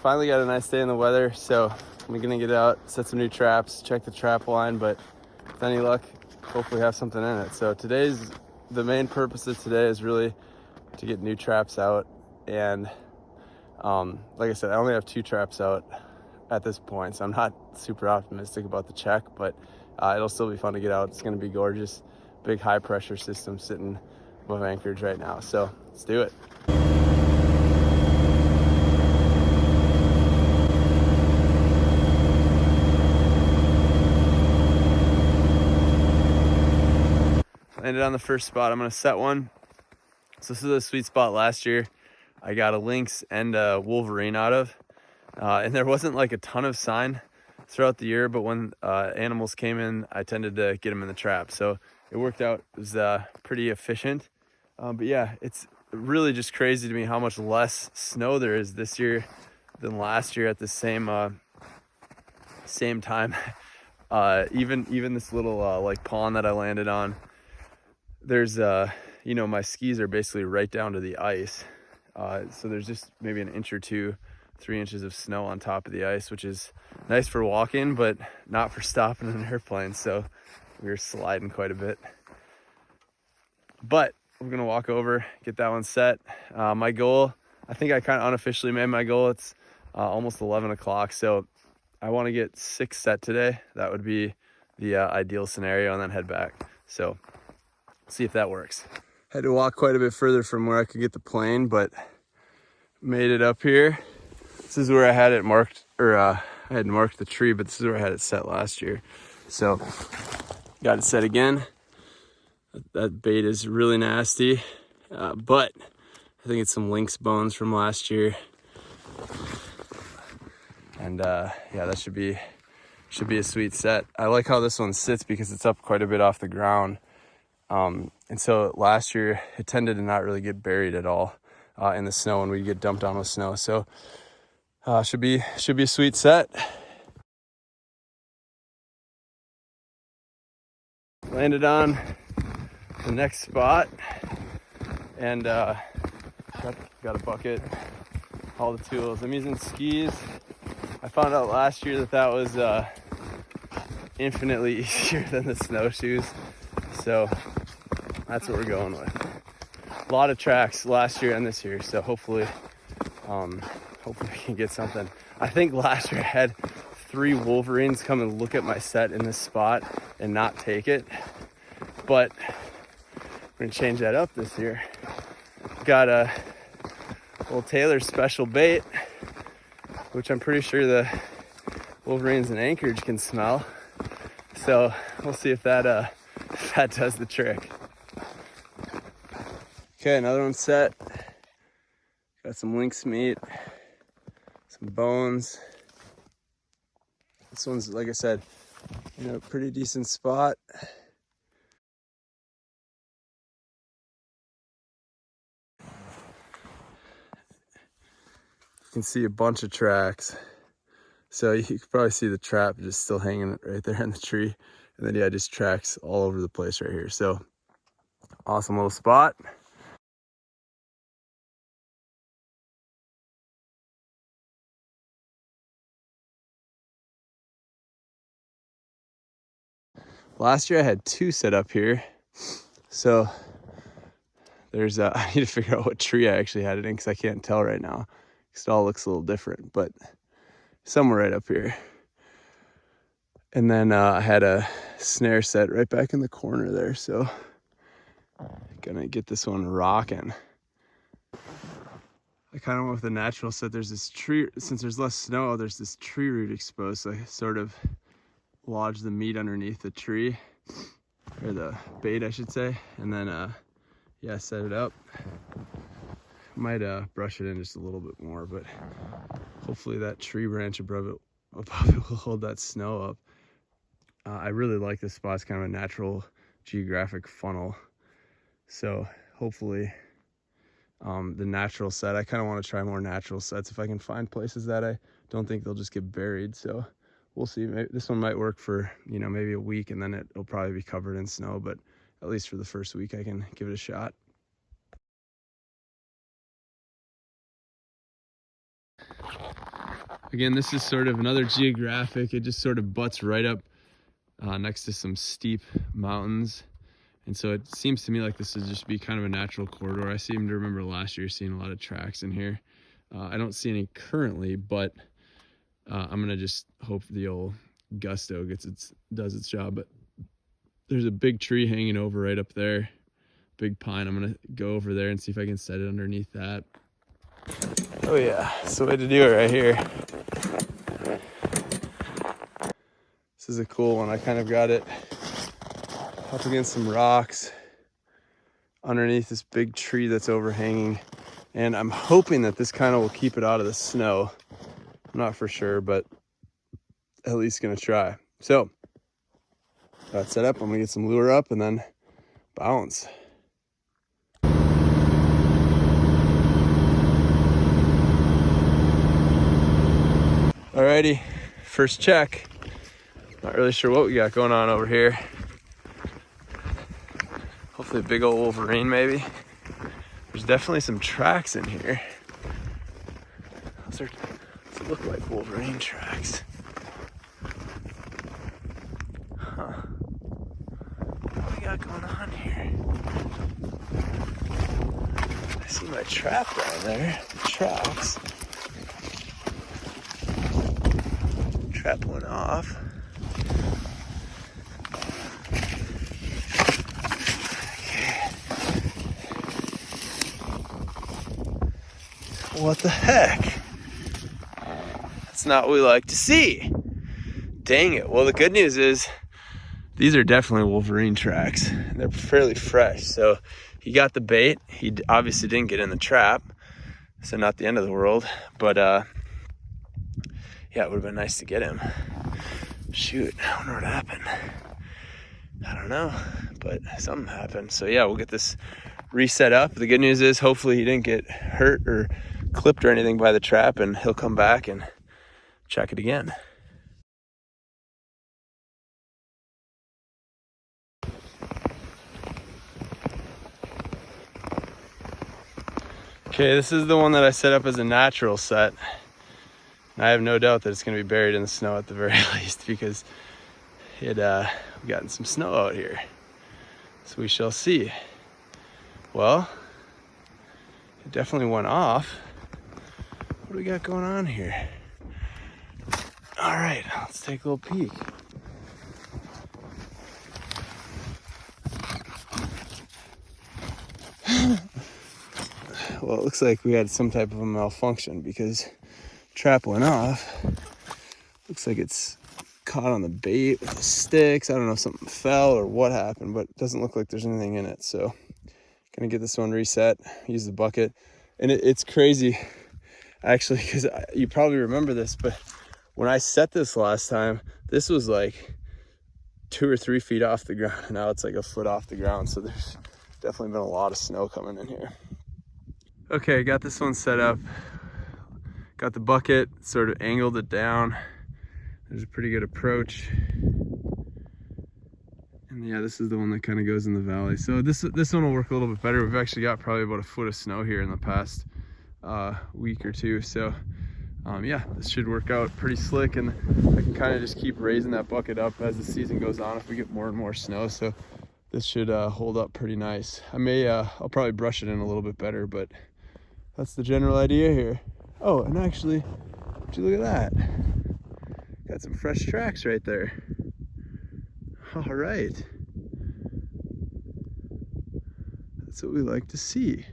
finally got a nice day in the weather, so I'm gonna get out, set some new traps, check the trap line, but with any luck, hopefully have something in it. So the main purpose of today is really to get new traps out, and like I said, I only have 2 traps out at this point, so I'm not super optimistic about the check, but it'll still be fun to get out. It's gonna be gorgeous. Big high pressure system sitting above anchorage right now, so let's do it. Landed on the first spot. I'm gonna set one. So this is a sweet spot last year. I got a lynx and a Wolverine out of, and there wasn't like a ton of sign throughout the year, but when animals came in, I tended to get them in the trap. So it worked out. It was pretty efficient. But yeah, it's really just crazy to me how much less snow there is this year than last year at the same time. Even this little like pond that I landed on, there's my skis are basically right down to the ice, so there's just maybe an inch or 2, 3 inches of snow on top of the ice, which is nice for walking but not for stopping an airplane. So we were sliding quite a bit, but we're gonna walk over, get that one set. My goal, I think I kind of unofficially made my goal. It's almost 11 o'clock, so I want to get 6 set today. That would be the ideal scenario, and then head back. So see if that works. Had to walk quite a bit further from where I could get the plane, but made it up here. This is where I had it marked, or I had marked the tree, but this is where I had it set last year. So got it set again. That bait is really nasty, but I think it's some lynx bones from last year. And yeah, that should be a sweet set. I like how this one sits because it's up quite a bit off the ground. And so last year it tended to not really get buried at all in the snow, and we'd get dumped on with snow. So should be a sweet set. Landed on the next spot, and got a bucket, all the tools. I'm using skis. I found out last year that was infinitely easier than the snowshoes, so that's what we're going with. A lot of tracks last year and this year, so hopefully we can get something. I think last year I had 3 Wolverines come and look at my set in this spot and not take it, but we're gonna change that up this year. Got a little Taylor special bait, which I'm pretty sure the Wolverines in Anchorage can smell. So we'll see if that does the trick. Okay, another one set. Got some lynx meat, some bones. This one's, like I said, in a pretty decent spot. You can see a bunch of tracks. So you can probably see the trap just still hanging right there in the tree. And then yeah, just tracks all over the place right here. So awesome little spot. Last year I had 2 set up here. So there's I need to figure out what tree I actually had it in, because I can't tell right now, because it all looks a little different, but somewhere right up here. And then I had a snare set right back in the corner there, so gonna get this one rocking. I kind of went with the natural set. There's this tree, since there's less snow, there's this tree root exposed, so I sort of lodge the meat underneath the tree, or the bait I should say, and then yeah, set it up. Might brush it in just a little bit more, but hopefully that tree branch above it will hold that snow up. I really like this spot. It's kind of a natural geographic funnel, so hopefully the natural set, I kind of want to try more natural sets if I can find places that I don't think they'll just get buried. So we'll see. Maybe this one might work for, maybe a week, and then it'll probably be covered in snow, but at least for the first week I can give it a shot. Again, this is sort of another geographic. It just sort of butts right up next to some steep mountains. And so it seems to me like this would just be kind of a natural corridor. I seem to remember last year seeing a lot of tracks in here. I don't see any currently, but I'm gonna just hope the old gusto does its job. But there's a big tree hanging over right up there, big pine. I'm gonna go over there and see if I can set it underneath that. Oh yeah, that's the way to do it right here. This is a cool one. I kind of got it up against some rocks underneath this big tree that's overhanging. And I'm hoping that this kind of will keep it out of the snow. I'm not for sure, but at least gonna try. So, got set up. I'm gonna get some lure up and then bounce. Alrighty, first check. Not really sure what we got going on over here. Hopefully a big old Wolverine maybe. There's definitely some tracks in here. Those look like Wolverine tracks. Huh. What do we got going on here? I see my trap down there. The tracks. Trap went off. What the heck? That's not what we like to see. Dang it. Well, the good news is these are definitely Wolverine tracks. They're fairly fresh. So he got the bait. He obviously didn't get in the trap. So not the end of the world. But yeah, it would have been nice to get him. Shoot, I wonder what happened. I don't know, but something happened. So yeah, we'll get this reset up. The good news is hopefully he didn't get hurt or clipped or anything by the trap, and he'll come back and check it again. Okay, this is the one that I set up as a natural set. And I have no doubt that it's going to be buried in the snow at the very least, because we've gotten some snow out here. So we shall see. Well, it definitely went off. What do we got going on here? All right, let's take a little peek. Well, it looks like we had some type of a malfunction because trap went off. Looks like it's caught on the bait with the sticks. I don't know if something fell or what happened, but it doesn't look like there's anything in it. So gonna get this one reset, use the bucket. And it's crazy actually, because you probably remember this, but when I set this last time, this was like 2 or 3 feet off the ground, and now it's like a foot off the ground. So there's definitely been a lot of snow coming in here. Okay, got this one set up. Got the bucket, sort of angled it down. There's a pretty good approach. And yeah, this is the one that kind of goes in the valley. So this one will work a little bit better. We've actually got probably about a foot of snow here in the past week or two. So yeah, this should work out pretty slick, and I can kind of just keep raising that bucket up as the season goes on if we get more and more snow. So this should hold up pretty nice. I'll probably brush it in a little bit better, but that's the general idea here. Oh, and actually, would you look at that? Got some fresh tracks right there. All right. That's what we like to see.